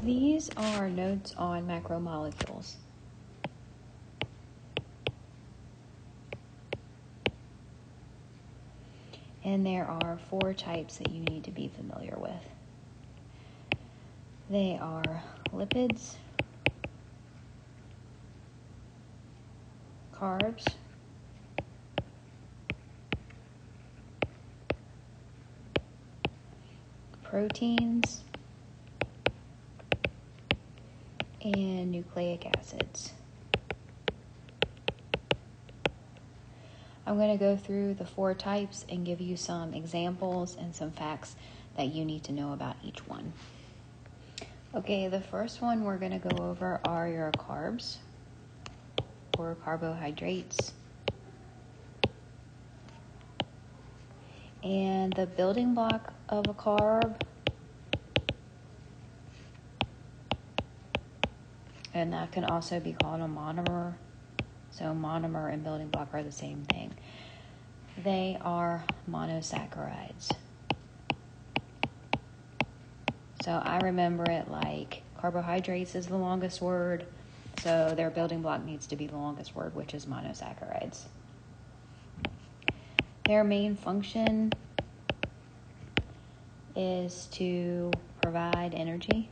These are notes on macromolecules. And there are 4 types that you need to be familiar with. They are lipids, carbs, proteins, and nucleic acids. I'm going to go through the 4 types and give you some examples and some facts that you need to know about each one. Okay, the first one we're going to go over are your carbs or carbohydrates. And the building block of a carb, and that can also be called a monomer. So monomer and building block are the same thing. They are monosaccharides. So I remember it like carbohydrates is the longest word, so their building block needs to be the longest word, which is monosaccharides. Their main function is to provide energy.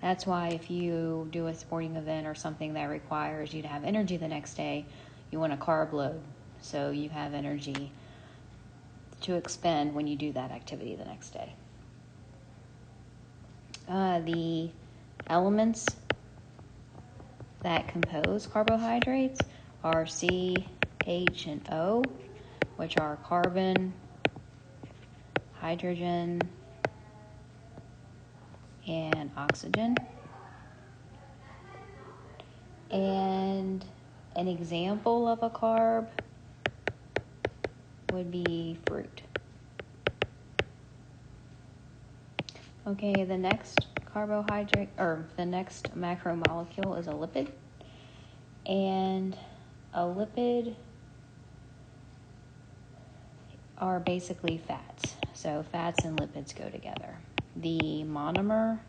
That's why if you do a sporting event or something that requires you to have energy the next day, you want a carb load so you have energy to expend when you do that activity the next day. The elements that compose carbohydrates are C, H, and O, which are carbon, hydrogen, and oxygen. And an example of a carb would be fruit. Okay, the next carbohydrate, or the next macromolecule is a lipid. And a lipid are basically fats. So fats and lipids go together. The monomer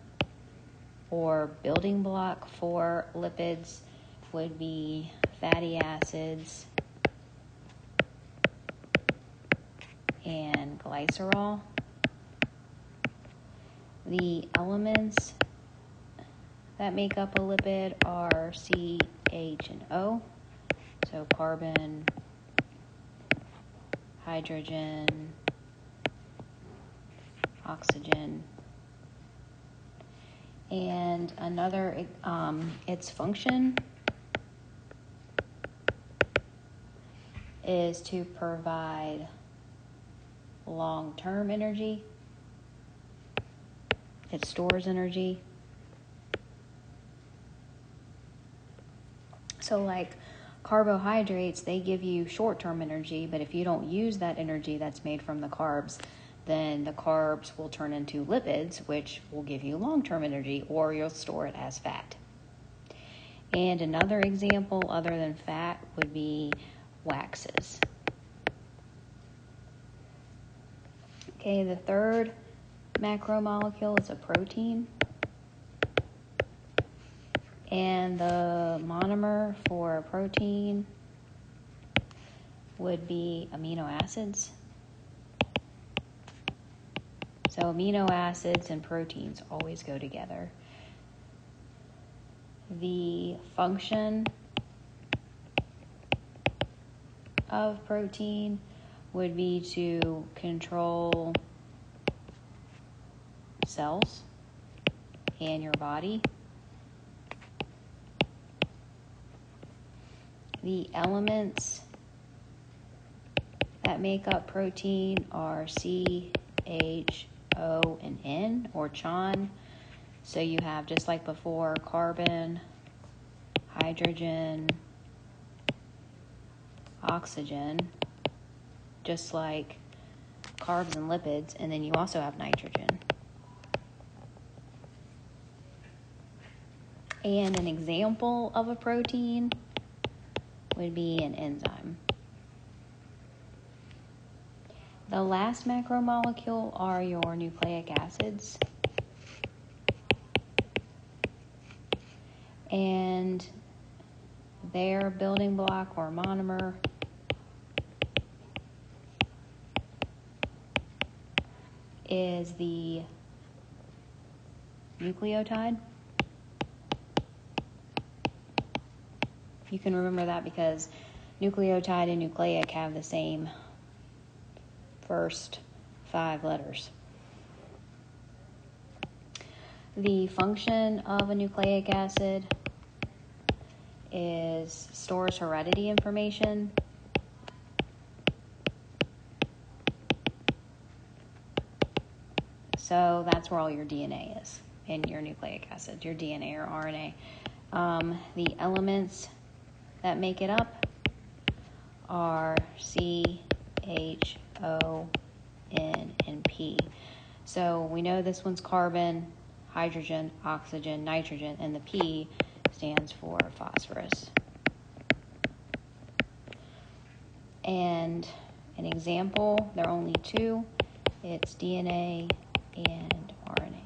or building block for lipids would be fatty acids and glycerol. The elements that make up a lipid are C, H, and O. So carbon, hydrogen, oxygen. And another, its function is to provide long-term energy. It stores energy. So like carbohydrates, they give you short-term energy, but if you don't use that energy that's made from the carbs, then the carbs will turn into lipids, which will give you long-term energy, or you'll store it as fat. And another example other than fat would be waxes. Okay, the third macromolecule is a protein. And the monomer for a protein would be amino acids. So amino acids and proteins always go together. The function of protein would be to control cells and your body. The elements that make up protein are C, H, O, and N, or CHON. So you have, just like before, carbon, hydrogen, oxygen, just like carbs and lipids, and then you also have nitrogen. And an example of a protein would be an enzyme. The last macromolecule are your nucleic acids. And their building block or monomer is the nucleotide. You can remember that because nucleotide and nucleic have the same first 5 letters. The function of a nucleic acid is stores heredity information. So that's where all your DNA is in your nucleic acid, your DNA or RNA. The elements that make it up are C, H, O, N, and P. So we know this one's carbon, hydrogen, oxygen, nitrogen, and the P stands for phosphorus. And an example, there are only 2. It's DNA and RNA.